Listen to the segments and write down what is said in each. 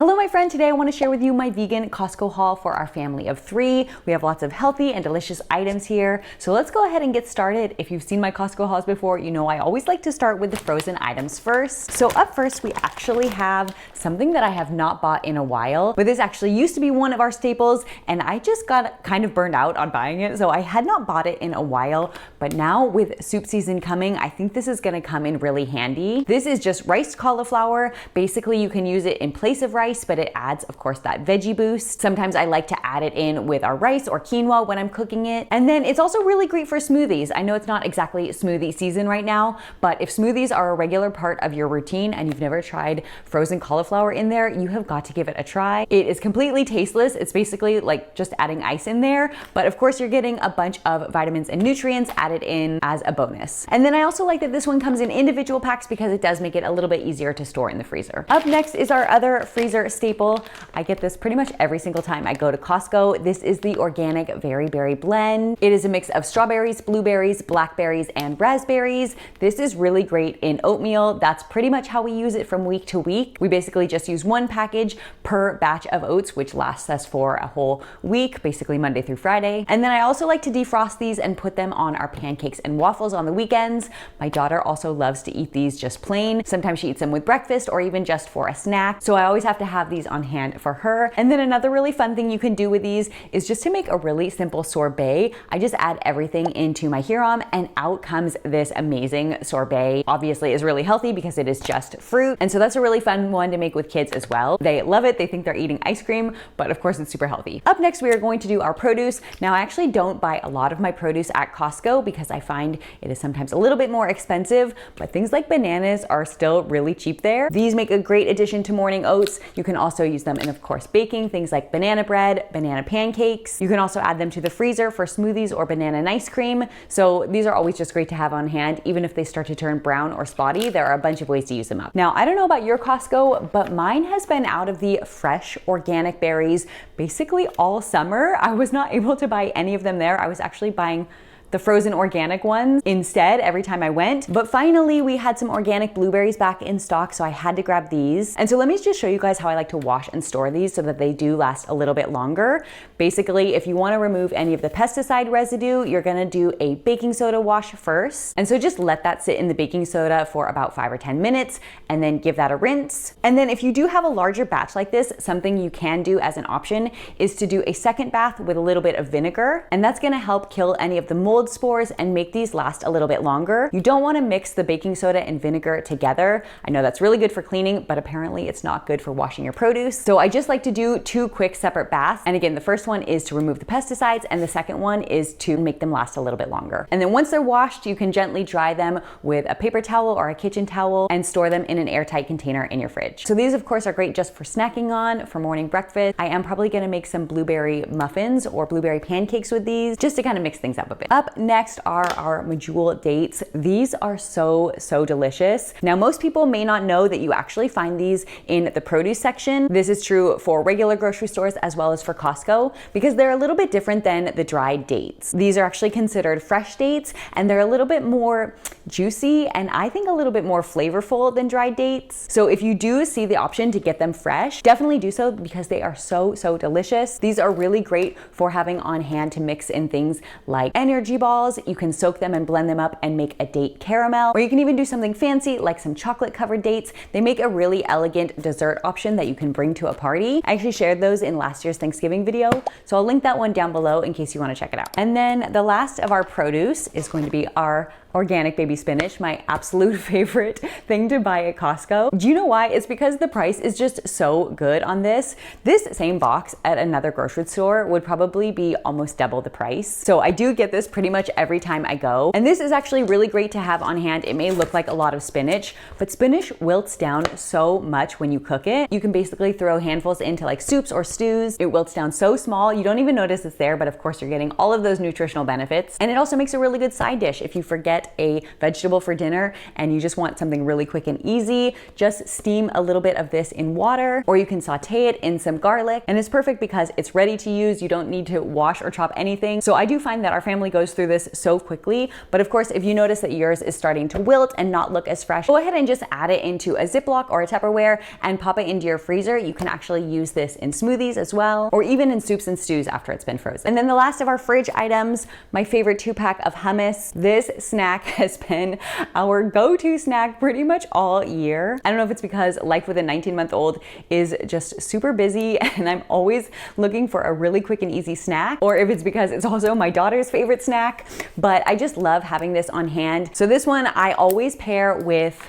Hello my friend, today I want to share with you my vegan Costco haul for our family of 3. We have lots of healthy and delicious items here. So let's go ahead and get started. If you've seen my Costco hauls before, you know I always like to start with the frozen items first. So up first, we actually have something that I have not bought in a while, but this actually used to be one of our staples and I just got kind of burned out on buying it. So I had not bought it in a while, but now with soup season coming, I think this is going to come in really handy. This is just riced cauliflower. Basically, you can use it in place of rice, but it adds, of course, that veggie boost. Sometimes I like to add it in with our rice or quinoa when I'm cooking it. And then it's also really great for smoothies. I know it's not exactly smoothie season right now, but if smoothies are a regular part of your routine and you've never tried frozen cauliflower in there, you have got to give it a try. It is completely tasteless. It's basically like just adding ice in there, but of course you're getting a bunch of vitamins and nutrients added in as a bonus. And then I also like that this one comes in individual packs because it does make it a little bit easier to store in the freezer. Up next is our other freezer staple. I get this pretty much every single time I go to Costco. This is the organic Very Berry blend. It is a mix of strawberries, blueberries, blackberries, and raspberries. This is really great in oatmeal. That's pretty much how we use it from week to week. We basically just use one package per batch of oats, which lasts us for a whole week, basically Monday through Friday. And then I also like to defrost these and put them on our pancakes and waffles on the weekends. My daughter also loves to eat these just plain. Sometimes she eats them with breakfast or even just for a snack. So I always have to have these on hand for her. And then another really fun thing you can do with these is just to make a really simple sorbet. I just add everything into my Hiram and out comes this amazing sorbet. Obviously it's really healthy because it is just fruit. And so that's a really fun one to make with kids as well. They love it. They think they're eating ice cream, but of course it's super healthy. Up next, we are going to do our produce. Now I actually don't buy a lot of my produce at Costco because I find it is sometimes a little bit more expensive, but things like bananas are still really cheap there. These make a great addition to morning oats. You can also use them in, of course, baking, things like banana bread, banana pancakes. You can also add them to the freezer for smoothies or banana ice cream. So these are always just great to have on hand. Even if they start to turn brown or spotty, there are a bunch of ways to use them up. Now, I don't know about your Costco, but mine has been out of the fresh organic berries basically all summer. I was not able to buy any of them there. I was actually buying the frozen organic ones instead every time I went. But finally, we had some organic blueberries back in stock, so I had to grab these. And so let me just show you guys how I like to wash and store these so that they do last a little bit longer. Basically, if you wanna remove any of the pesticide residue, you're gonna do a baking soda wash first. And so just let that sit in the baking soda for about 5 or 10 minutes and then give that a rinse. And then if you do have a larger batch like this, something you can do as an option is to do a second bath with a little bit of vinegar. And that's gonna help kill any of the mold spores and make these last a little bit longer. You don't want to mix the baking soda and vinegar together. I know that's really good for cleaning, but apparently it's not good for washing your produce. So I just like to do 2 quick separate baths. And again, the first one is to remove the pesticides and the second one is to make them last a little bit longer. And then once they're washed, you can gently dry them with a paper towel or a kitchen towel and store them in an airtight container in your fridge. So these of course are great just for snacking on, for morning breakfast. I am probably going to make some blueberry muffins or blueberry pancakes with these just to kind of mix things up a bit. Up next are our medjool dates. These are so delicious. Now, most people may not know that you actually find these in the produce section. This is true for regular grocery stores as well as for Costco because they're a little bit different than the dried dates. These are actually considered fresh dates and they're a little bit more juicy and I think a little bit more flavorful than dried dates. So if you do see the option to get them fresh, definitely do so because they are so delicious. These are really great for having on hand to mix in things like energy balls. You can soak them and blend them up and make a date caramel, or you can even do something fancy like some chocolate covered dates. They make a really elegant dessert option that you can bring to a party. I actually shared those in last year's Thanksgiving video, so I'll link that one down below in case you want to check it out. And then the last of our produce is going to be our organic baby spinach, my absolute favorite thing to buy at Costco. Do you know why? It's because the price is just so good on this. This same box at another grocery store would probably be almost double the price. So I do get this pretty much every time I go. And this is actually really great to have on hand. It may look like a lot of spinach, but spinach wilts down so much when you cook it. You can basically throw handfuls into like soups or stews. It wilts down so small, you don't even notice it's there, but of course you're getting all of those nutritional benefits. And it also makes a really good side dish if you forget a vegetable for dinner and you just want something really quick and easy. Just steam a little bit of this in water, or you can saute it in some garlic, and it's perfect because it's ready to use. You don't need to wash or chop anything. So I do find that our family goes through through this so quickly. But of course, if you notice that yours is starting to wilt and not look as fresh, go ahead and just add it into a Ziploc or a Tupperware and pop it into your freezer. You can actually use this in smoothies as well, or even in soups and stews after it's been frozen. And then the last of our fridge items, my favorite 2-pack of hummus. This snack has been our go-to snack pretty much all year. I don't know if it's because life with a 19-month-old is just super busy and I'm always looking for a really quick and easy snack, or if it's because it's also my daughter's favorite snack, but I just love having this on hand. So this one I always pair with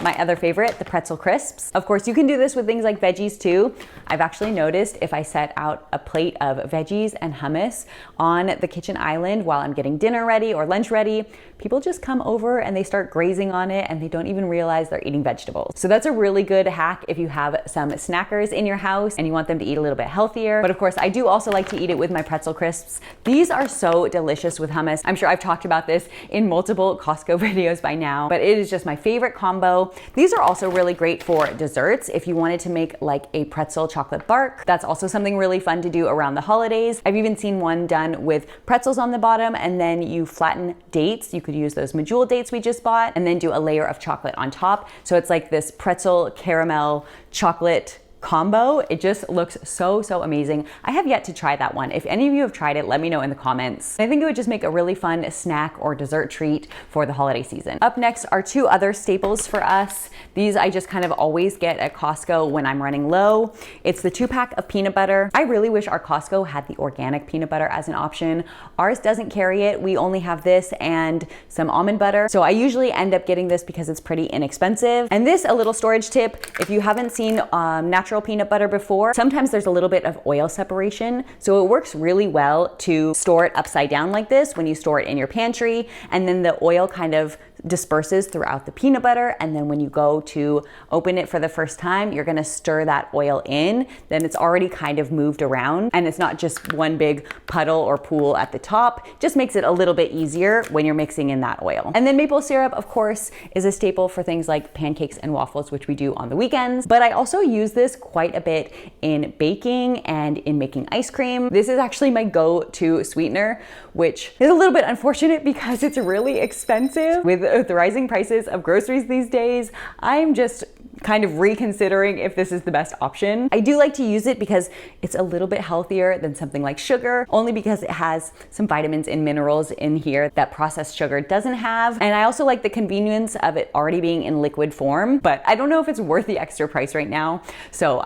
my other favorite, the pretzel crisps. Of course, you can do this with things like veggies too. I've actually noticed if I set out a plate of veggies and hummus on the kitchen island while I'm getting dinner ready or lunch ready, people just come over and they start grazing on it and they don't even realize they're eating vegetables. So that's a really good hack if you have some snackers in your house and you want them to eat a little bit healthier. But of course, I do also like to eat it with my pretzel crisps. These are so delicious with hummus. I'm sure I've talked about this in multiple Costco videos by now, but it is just my favorite combo. These are also really great for desserts. If you wanted to make like a pretzel chocolate bark, that's also something really fun to do around the holidays. I've even seen one done with pretzels on the bottom and then you flatten dates. You could use those medjool dates we just bought and then do a layer of chocolate on top. So it's like this pretzel caramel chocolate combo. It just looks so amazing. I have yet to try that one. If any of you have tried it, let me know in the comments. I think it would just make a really fun snack or dessert treat for the holiday season. Up next are 2 other staples for us. These I just kind of always get at Costco when I'm running low. It's the 2-pack of peanut butter. I really wish our Costco had the organic peanut butter as an option. Ours doesn't carry it. We only have this and some almond butter. So I usually end up getting this because it's pretty inexpensive. And this, a little storage tip, if you haven't seen natural peanut butter before, sometimes there's a little bit of oil separation. So it works really well to store it upside down like this when you store it in your pantry, and then the oil kind of disperses throughout the peanut butter, and then when you go to open it for the first time, you're gonna stir that oil in, then it's already kind of moved around and it's not just one big puddle or pool at the top. Just makes it a little bit easier when you're mixing in that oil. And then maple syrup, of course, is a staple for things like pancakes and waffles, which we do on the weekends, but I also use this quite a bit in baking and in making ice cream. This is actually my go-to sweetener, which is a little bit unfortunate because it's really expensive. With the rising prices of groceries these days, I'm just kind of reconsidering if this is the best option. I do like to use it because it's a little bit healthier than something like sugar, only because it has some vitamins and minerals in here that processed sugar doesn't have. And I also like the convenience of it already being in liquid form, but I don't know if it's worth the extra price right now. So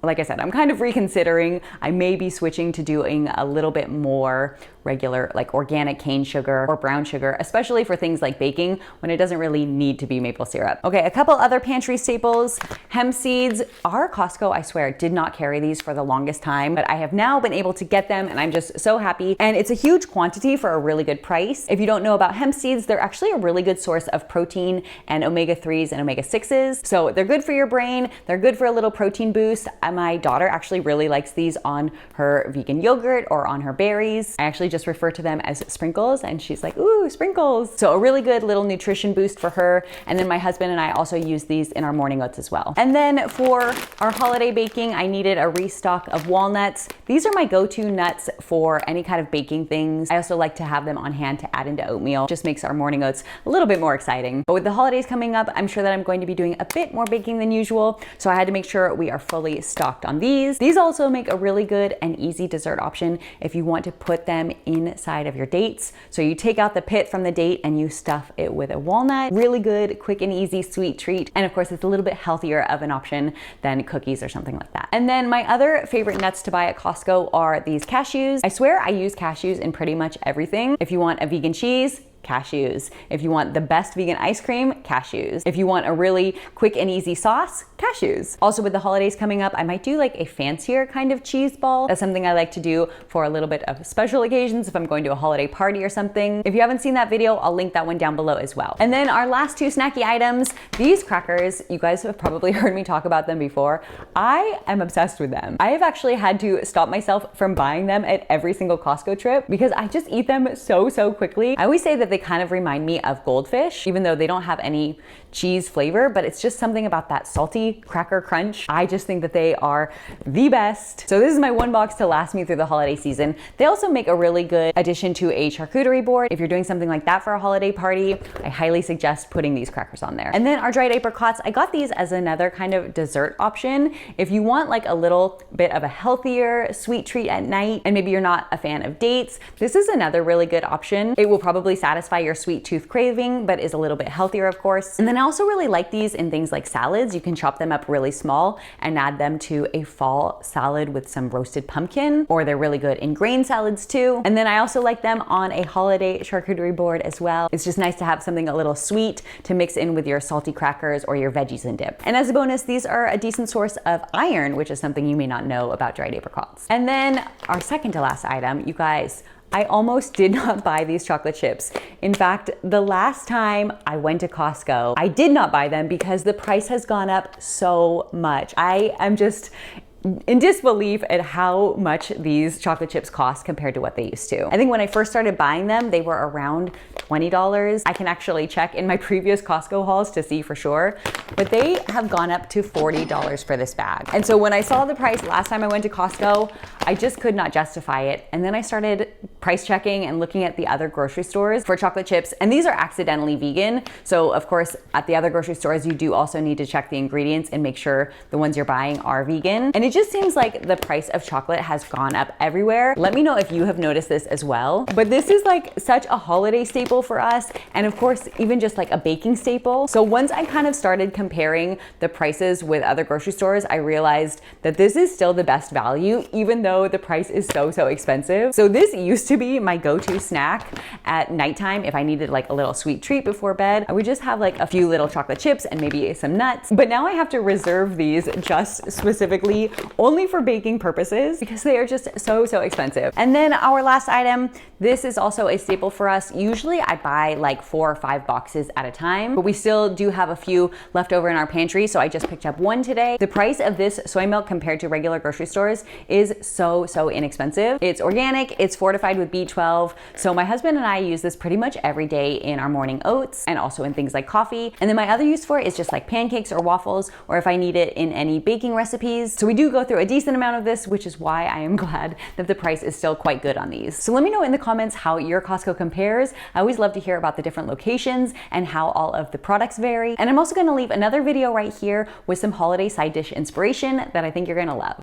like I said, I'm kind of reconsidering. I may be switching to doing a little bit more regular, like organic cane sugar or brown sugar, especially for things like baking when it doesn't really need to be maple syrup. Okay, a couple other pantry staples. Hemp seeds. Our Costco, I swear, did not carry these for the longest time, but I have now been able to get them and I'm just so happy. And it's a huge quantity for a really good price. If you don't know about hemp seeds, they're actually a really good source of protein and omega-3s and omega-6s. So they're good for your brain. They're good for a little protein boost. My daughter actually really likes these on her vegan yogurt or on her berries. I actually just refer to them as sprinkles and she's like, ooh, sprinkles. So a really good little nutrition boost for her. And then my husband and I also use these in our morning oats as well. And then for our holiday baking, I needed a restock of walnuts. These are my go-to nuts for any kind of baking things. I also like to have them on hand to add into oatmeal. Just makes our morning oats a little bit more exciting. But with the holidays coming up, I'm sure that I'm going to be doing a bit more baking than usual. So I had to make sure we are fully stocked on these. These also make a really good and easy dessert option if you want to put them inside of your dates. So you take out the pit from the date and you stuff it with a walnut. Really good, quick and easy sweet treat. And of course, it's a little bit healthier of an option than cookies or something like that. And then my other favorite nuts to buy at Costco are these cashews. I swear I use cashews in pretty much everything. If you want a vegan cheese, cashews. If you want the best vegan ice cream, cashews. If you want a really quick and easy sauce, cashews. Also with the holidays coming up, I might do like a fancier kind of cheese ball. That's something I like to do for a little bit of special occasions if I'm going to a holiday party or something. If you haven't seen that video, I'll link that one down below as well. And then our last 2 snacky items, these crackers, you guys have probably heard me talk about them before. I am obsessed with them. I have actually had to stop myself from buying them at every single Costco trip because I just eat them so quickly. I always say that they kind of remind me of goldfish, even though they don't have any cheese flavor, but it's just something about that salty cracker crunch. I just think that they are the best. So this is my one box to last me through the holiday season. They also make a really good addition to a charcuterie board. If you're doing something like that for a holiday party, I highly suggest putting these crackers on there. And then our dried apricots, I got these as another kind of dessert option. If you want like a little bit of a healthier sweet treat at night, and maybe you're not a fan of dates, this is another really good option. It will probably satisfy your sweet tooth craving, but is a little bit healthier, of course. And then I also really like these in things like salads. You can chop them up really small and add them to a fall salad with some roasted pumpkin, or they're really good in grain salads too. And then I also like them on a holiday charcuterie board as well. It's just nice to have something a little sweet to mix in with your salty crackers or your veggies and dip. And as a bonus, these are a decent source of iron, which is something you may not know about dried apricots. And then our second to last item, you guys, I almost did not buy these chocolate chips. In fact, the last time I went to Costco, I did not buy them because the price has gone up so much. I am just in disbelief at how much these chocolate chips cost compared to what they used to. I think when I first started buying them, they were around $20. I can actually check in my previous Costco hauls to see for sure, but they have gone up to $40 for this bag. And so when I saw the price last time I went to Costco, I just could not justify it. And then I started price checking and looking at the other grocery stores for chocolate chips, and these are accidentally vegan. So of course, at the other grocery stores, you do also need to check the ingredients and make sure the ones you're buying are vegan. And it just seems like the price of chocolate has gone up everywhere. Let me know if you have noticed this as well. But this is like such a holiday staple for us, and of course, even just like a baking staple. So once I kind of started comparing the prices with other grocery stores, I realized that this is still the best value, even though the price is so expensive. So this used to be my go-to snack at nighttime if I needed like a little sweet treat before bed. I would just have like a few little chocolate chips and maybe some nuts. But now I have to reserve these just specifically only for baking purposes because they are just so expensive. And then our last item, this is also a staple for us. Usually I buy like 4 or 5 boxes at a time, but we still do have a few left over in our pantry, so I just picked up one today. The price of this soy milk compared to regular grocery stores is so inexpensive. It's organic, it's fortified with B12, so my husband and I use this pretty much every day in our morning oats and also in things like coffee. And then my other use for it is just like pancakes or waffles, or if I need it in any baking recipes. So we do go through a decent amount of this, which is why I am glad that the price is still quite good on these. So let me know in the comments how your Costco compares. I always love to hear about the different locations and how all of the products vary. And I'm also gonna leave another video right here with some holiday side dish inspiration that I think you're gonna love.